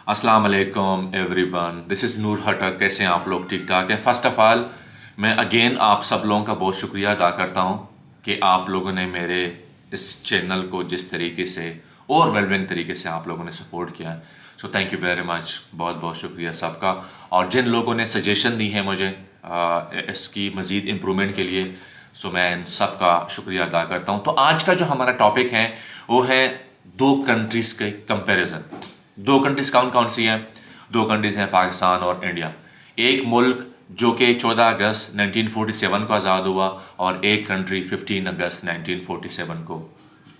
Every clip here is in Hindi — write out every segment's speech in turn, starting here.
अस्सलाम वालेकुम एवरीवन, दिस इज़ नूर हटक। कैसे हैं आप लोग? ठीक ठाक है। फ़र्स्ट ऑफ़ ऑल मैं अगेन आप सब लोगों का बहुत शुक्रिया अदा करता हूँ कि आप लोगों ने मेरे इस चैनल को जिस तरीके से ओवरवेलमिंग तरीके से आप लोगों ने सपोर्ट किया है। So thank you very much, बहुत बहुत शुक्रिया सबका। और जिन लोगों ने सजेशन दी है मुझे इसकी मज़ीद इम्प्रूवमेंट के लिए, सो मैं इन सबका शुक्रिया अदा करता हूँ। तो आज का जो हमारा टॉपिक है वो है दो कंट्रीज़ के कंपैरिजन। दो कंट्रीज कौन कौन सी हैं? दो कंट्रीज हैं पाकिस्तान और इंडिया। एक मुल्क जो कि 14 अगस्त 1947 को आज़ाद हुआ और एक कंट्री 15 अगस्त 1947 को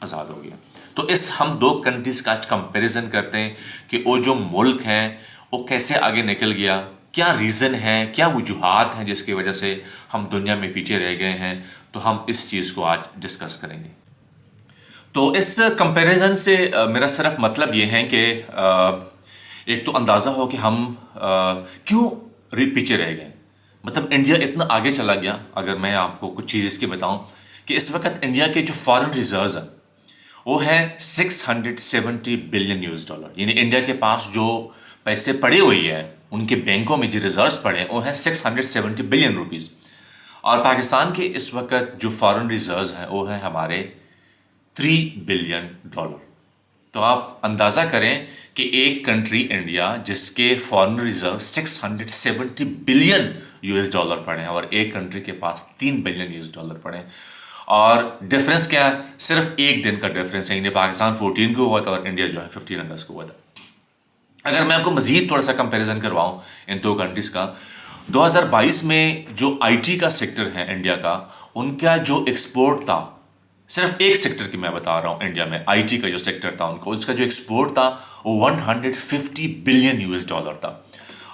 आज़ाद हो गया। तो इस हम दो कंट्रीज का आज कंपैरिजन करते हैं कि वो जो मुल्क हैं वो कैसे आगे निकल गया, क्या रीज़न है, क्या वजूहात हैं जिसकी वजह से हम दुनिया में पीछे रह गए हैं। तो हम इस चीज़ को आज डिस्कस करेंगे। तो इस कंपैरिजन से मेरा सिर्फ मतलब ये है कि एक तो अंदाज़ा हो कि हम क्यों पीछे रह गए। मतलब इंडिया इतना आगे चला गया। अगर मैं आपको कुछ चीज़ इसकी बताऊं कि इस वक्त इंडिया के जो फॉरेन रिजर्व्स हैं वो है 670 बिलियन यूएस डॉलर। यानी इंडिया के पास जो पैसे पड़े हुए हैं, उनके बैंकों में जो रिजर्व्स पड़े हैं वो है 670 बिलियन रुपीज़। और पाकिस्तान के इस वक्त जो फॉरेन रिजर्व्स हैं वो है हमारे 3 बिलियन डॉलर। तो आप अंदाज़ा करें कि एक कंट्री इंडिया जिसके foreign reserve 670 billion US dollar पड़े हैं और एक कंट्री के पास 3 बिलियन यूएस डॉलर पड़े हैं। और डिफरेंस क्या है? सिर्फ एक दिन का डिफरेंस है। इंडिया पाकिस्तान 14 को हुआ था और इंडिया जो है 15 अगस्त को हुआ था। अगर मैं आपको मजीद थोड़ा सा कंपैरिजन करवाऊं इन दो कंट्रीज का, 2022 में जो आईटी का सेक्टर है इंडिया का, उनका जो एक्सपोर्ट था, सिर्फ एक सेक्टर की मैं बता रहा हूं इंडिया में, आईटी का जो सेक्टर था उनका, उसका जो एक्सपोर्ट था वो 150 बिलियन यूएस डॉलर था।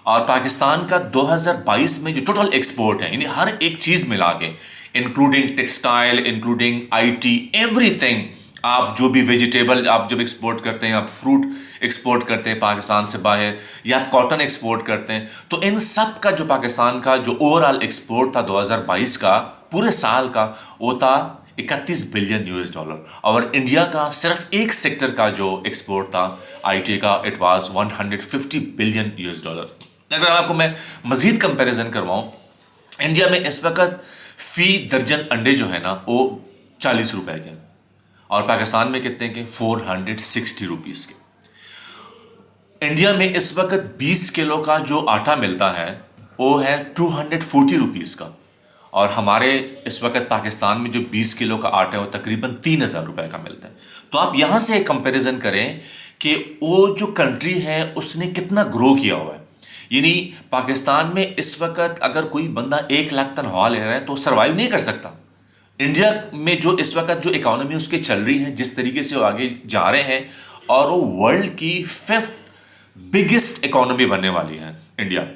और पाकिस्तान का 2022 में जो टोटल एक्सपोर्ट है, यानी हर एक चीज मिला के, including textile, including IT, everything, आप जो भी वेजिटेबल आप जब एक्सपोर्ट करते हैं, आप फ्रूट एक्सपोर्ट करते हैं पाकिस्तान से बाहर, या आप कॉटन एक्सपोर्ट करते हैं, तो इन सब का जो पाकिस्तान का जो ओवरऑल एक्सपोर्ट था 2022 का, पूरे साल का, वो था 31 बिलियन यूएस डॉलर। और इंडिया का सिर्फ एक सेक्टर का जो एक्सपोर्ट था आईटी का, it was 150 billion US dollar. अगर आपको मैं मजीद कंपैरिजन करवाऊं, इंडिया में इस वक्त फी दर्जन अंडे जो है ना वो 40 रुपए के, और पाकिस्तान में कितने के? 460 रुपीज के। इंडिया में इस वक्त 20 किलो का जो आटा मिलता है वो है 240 रुपीज का, और हमारे इस वक्त पाकिस्तान में जो 20 किलो का आटा है वो तकरीबन 3,000 रुपए का मिलता है। तो आप यहां से एक कंपैरिजन करें कि वो जो कंट्री है उसने कितना ग्रो किया हुआ है। यानी पाकिस्तान में इस वक्त अगर कोई बंदा 1 लाख तनख्वाह ले रहा है तो सर्वाइव नहीं कर सकता। इंडिया में जो इस वक्त जो इकोनॉमी उसकी चल रही है, जिस तरीके से वो आगे जा रहे हैं, और वो वर्ल्ड की 5th बिगेस्ट इकोनॉमी बनने वाली है इंडिया,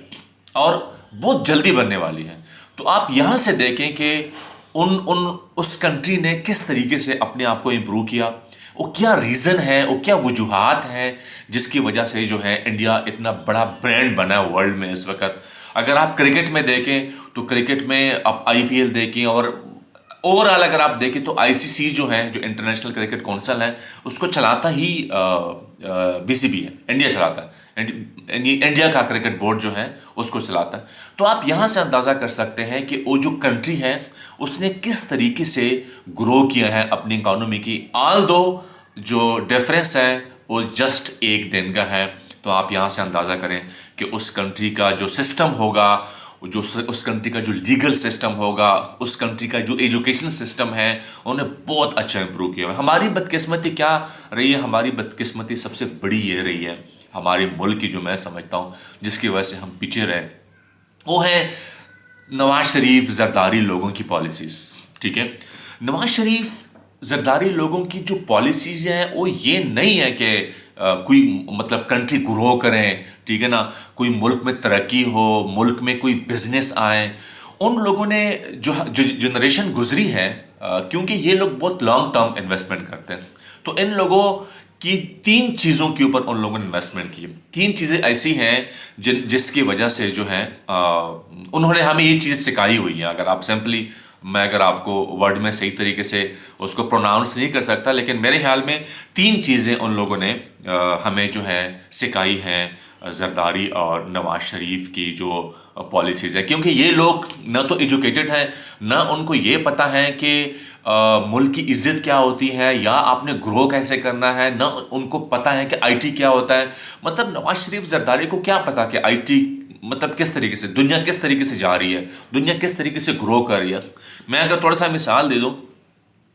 और बहुत जल्दी बनने वाली है। तो आप यहां से देखें कि उन उन उस कंट्री ने किस तरीके से अपने आप को इंप्रूव किया, वो क्या रीज़न है, वो क्या वजूहात हैं जिसकी वजह से जो है इंडिया इतना बड़ा ब्रांड बना है वर्ल्ड में इस वक्त। अगर आप क्रिकेट में देखें तो क्रिकेट में आप आईपीएल देखें, और ओवरऑल अगर आप देखें तो आईसीसी जो है, जो इंटरनेशनल क्रिकेट काउंसिल है, उसको चलाता ही बीसीबी है, इंडिया चलाता है। इंडिया का क्रिकेट बोर्ड जो है उसको चलाता है। तो आप यहां से अंदाजा कर सकते हैं कि वो जो कंट्री है उसने किस तरीके से ग्रो किया है अपनी इकोनॉमी की। ऑल दो जो डिफरेंस है वो जस्ट एक दिन का है। तो आप यहां से अंदाजा करें कि उस कंट्री का जो सिस्टम होगा, जो उस कंट्री का जो लीगल सिस्टम होगा, उस कंट्री का जो एजुकेशन सिस्टम है, उन्होंने बहुत अच्छा इंप्रूव किया है। हमारी बदकिस्मती क्या रही है? हमारी बदकिस्मती सबसे बड़ी ये रही है हमारे मुल्क की, जो मैं समझता हूँ जिसकी वजह से हम पीछे रहे, वो है नवाज शरीफ जरदारी लोगों की पॉलिसीज। ठीक है, नवाज शरीफ जरदारी लोगों की जो पॉलिसीज हैं वो ये नहीं है कि कोई मतलब कंट्री ग्रो करें, ठीक है ना, कोई मुल्क में तरक्की हो, मुल्क में कोई बिजनेस आए। उन लोगों ने जो जो जनरेशन गुजरी है, क्योंकि ये लोग बहुत लॉन्ग टर्म इन्वेस्टमेंट करते हैं, तो इन लोगों की 3 चीज़ों के ऊपर उन लोगों ने इन्वेस्टमेंट की। 3 चीज़ें ऐसी हैं जिसकी वजह से जो है उन्होंने हमें ये चीज़ सिखाई हुई है। अगर आप सिंपली मैं अगर आपको वर्ड में सही तरीके से उसको प्रोनाउंस नहीं कर सकता, लेकिन मेरे ख्याल में तीन चीज़ें उन लोगों ने हमें जो है सिखाई हैं, जरदारी और नवाज शरीफ की जो पॉलिसीज़ है। क्योंकि ये लोग ना तो एजुकेटेड हैं, ना उनको ये पता है कि मुल्क की इज्जत क्या होती है या आपने ग्रो कैसे करना है, ना उनको पता है कि आईटी क्या होता है। मतलब नवाज शरीफ जरदारी को क्या पता कि आईटी मतलब किस तरीके से दुनिया किस तरीके से जा रही है, दुनिया किस तरीके से ग्रो कर रही है। मैं अगर थोड़ा सा मिसाल दे दूं,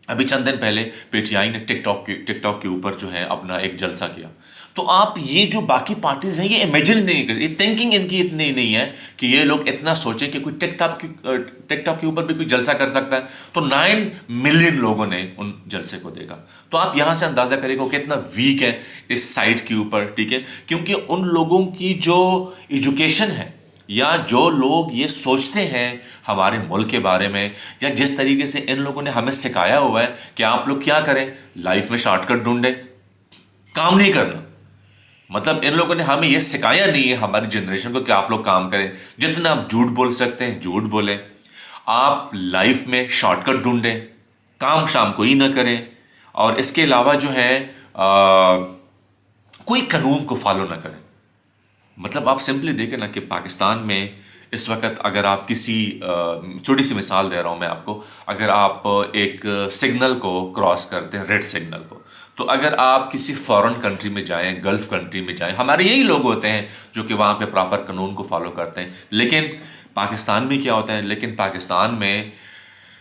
अभी चंद दिन पहले पीटीआई ने टिकटॉक के ऊपर जो है अपना एक जलसा किया। तो आप ये जो बाकी पार्टीज हैं ये इमेजिन नहीं कर, ये थिंकिंग इनकी इतनी नहीं है कि ये लोग इतना सोचें कि कोई टिकटॉक के ऊपर भी कोई जलसा कर सकता है। तो 9 मिलियन लोगों ने उन जलसे को देखा। तो आप यहां से अंदाजा करें कि कितना वीक है इस साइट के ऊपर, ठीक है। क्योंकि उन लोगों की जो एजुकेशन है या जो लोग ये सोचते हैं हमारे मुल्क के बारे में, या जिस तरीके से इन लोगों ने हमें सिखाया हुआ है कि आप लोग क्या करें, लाइफ में शॉर्टकट ढूंढें, काम नहीं करना। मतलब इन लोगों ने हमें ये सिखाया नहीं है हमारी जनरेशन को कि आप लोग काम करें, जितना आप झूठ बोल सकते हैं झूठ बोलें, आप लाइफ में शॉर्टकट ढूंढें, काम शाम कोई ना करें। और इसके अलावा जो है कोई कानून को फॉलो ना करें। मतलब आप सिंपली देखें ना कि पाकिस्तान में इस वक्त अगर आप किसी छोटी सी मिसाल दे रहा हूं मैं आपको, अगर आप एक सिग्नल को क्रॉस करते हैं, रेड सिग्नल को, तो अगर आप किसी फॉरेन कंट्री में जाएं, गल्फ कंट्री में जाएं, हमारे यही लोग होते हैं जो कि वहाँ पे प्रॉपर कानून को फॉलो करते हैं। लेकिन पाकिस्तान में क्या होता है, लेकिन पाकिस्तान में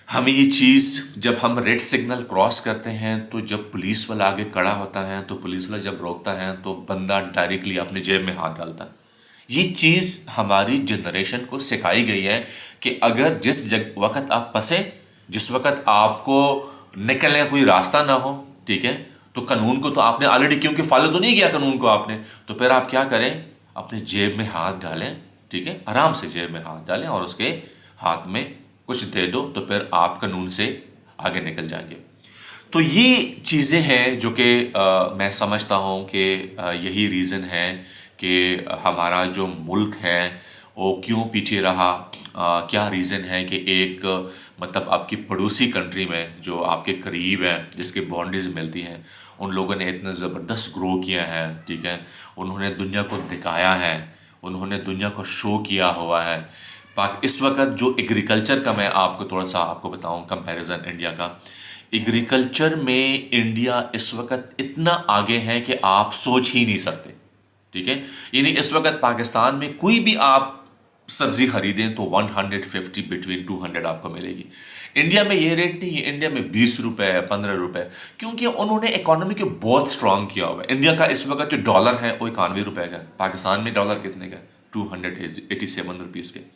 हमें ये चीज़, जब हम रेड सिग्नल क्रॉस करते हैं तो जब पुलिस वाला आगे खड़ा होता है, तो पुलिस वाला जब रोकता है तो बंदा डायरेक्टली अपने जेब में हाथ डालता है। ये चीज़ हमारी जनरेशन को सिखाई गई है कि अगर जिस वक्त आप फंसे, जिस वक्त आपको निकलने का कोई रास्ता ना हो, ठीक है, तो कानून को तो आपने ऑलरेडी, क्योंकि फॉलो तो नहीं किया कानून को आपने, तो फिर आप क्या करें, अपने जेब में हाथ डालें, ठीक है, आराम से जेब में हाथ डालें और उसके हाथ में कुछ दे दो, तो फिर आप कानून से आगे निकल जाएंगे। तो ये चीज़ें हैं जो कि मैं समझता हूँ कि यही रीज़न है कि हमारा जो मुल्क है वो क्यों पीछे रहा। क्या रीज़न है कि एक मतलब आपकी पड़ोसी कंट्री में जो आपके करीब है, जिसके बाउंड्रीज मिलती हैं, उन लोगों ने इतना ज़बरदस्त ग्रो किया है, ठीक है, उन्होंने दुनिया को दिखाया है, उन्होंने दुनिया को शो किया हुआ है। इस वक्त जो एग्रीकल्चर का, मैं आपको थोड़ा सा आपको बताऊं कंपैरिजन इंडिया का, एग्रीकल्चर में इंडिया इस वक्त इतना आगे है कि आप सोच ही नहीं सकते, ठीक है। यानी इस वक्त पाकिस्तान में कोई भी आप सब्जी खरीदें तो 150 बिटवीन 200 आपको मिलेगी। इंडिया में ये रेट नहीं है, इंडिया में 20 रुपए, 15 रुपए, क्योंकि उन्होंने इकोनॉमी को बहुत स्ट्रांग किया हुआ है। इंडिया का इस वक्त जो डॉलर है वो 91 रुपए का है, पाकिस्तान में डॉलर कितने का, 287 रुपीज़ के।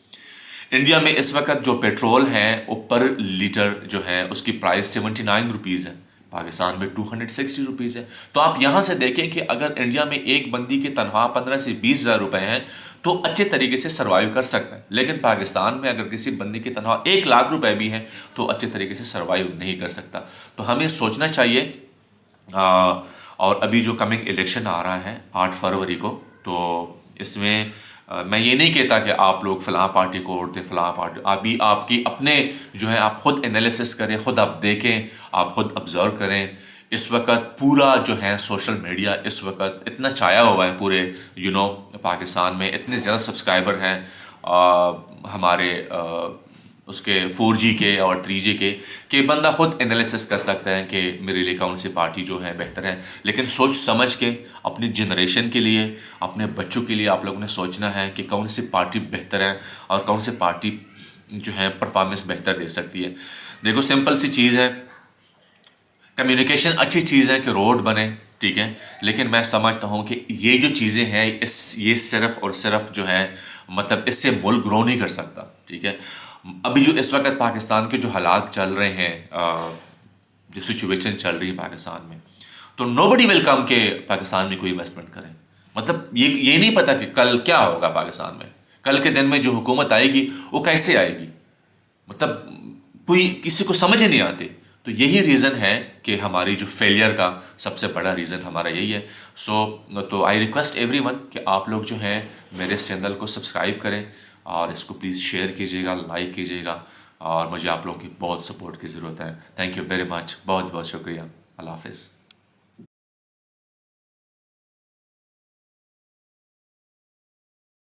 इंडिया में इस वक्त जो पेट्रोल है वो पर लीटर जो है उसकी प्राइस 79 रुपीज़ है, पाकिस्तान में 260 रुपीज़ है। तो आप यहाँ से देखें कि अगर इंडिया में एक बंदी की तनख्वाह 15 से 20 हज़ार रुपये है तो अच्छे तरीके से सर्वाइव कर सकता है। लेकिन पाकिस्तान में अगर किसी बंदी की तनख्वाह 1 लाख रुपए भी है तो अच्छे तरीके से सर्वाइव नहीं कर सकता। तो हमें सोचना चाहिए। और अभी जो कमिंग इलेक्शन आ रहा है 8 फरवरी को, तो इसमें मैं ये नहीं कहता कि आप लोग फलां पार्टी को वोट दें, फलां पार्टी, अभी आपकी अपने जो है आप खुद एनालिसिस करें, खुद आप देखें, आप खुद ऑब्जर्व करें। इस वक्त पूरा जो है सोशल मीडिया इस वक्त इतना छाया हुआ है पूरे पाकिस्तान में, इतने ज़्यादा सब्सक्राइबर हैं हमारे उसके 4G के और 3G के, कि बंदा खुद एनालिसिस कर सकता है कि मेरे लिए कौन सी पार्टी जो है बेहतर है। लेकिन सोच समझ के अपनी जनरेशन के लिए, अपने बच्चों के लिए आप लोगों ने सोचना है कि कौन सी पार्टी बेहतर है और कौन सी पार्टी जो है परफॉर्मेंस बेहतर दे सकती है। देखो सिंपल सी चीज़ है, कम्युनिकेशन अच्छी चीज़ है कि रोड बने, ठीक है, लेकिन मैं समझता हूँ कि ये जो चीज़ें हैं ये सिर्फ और सिर्फ जो है मतलब इससे मुल्क ग्रो नहीं कर सकता, ठीक है। अभी जो इस वक्त पाकिस्तान के जो हालात चल रहे हैं, जो सिचुएशन चल रही है पाकिस्तान में, तो नोबडी विल कम के पाकिस्तान में कोई इन्वेस्टमेंट करें। मतलब ये नहीं पता कि कल क्या होगा पाकिस्तान में, कल के दिन में जो हुकूमत आएगी वो कैसे आएगी, मतलब कोई किसी को समझ ही नहीं आती। तो यही रीज़न है कि हमारी जो फेलियर का सबसे बड़ा रीज़न हमारा यही है। तो आई रिक्वेस्ट एवरीवन कि आप लोग जो हैं मेरे इस चैनल को सब्सक्राइब करें और इसको प्लीज़ शेयर कीजिएगा, लाइक कीजिएगा। और मुझे आप लोगों की बहुत सपोर्ट की ज़रूरत है। थैंक यू वेरी मच, बहुत बहुत शुक्रिया। अल्लाह हाफिज़।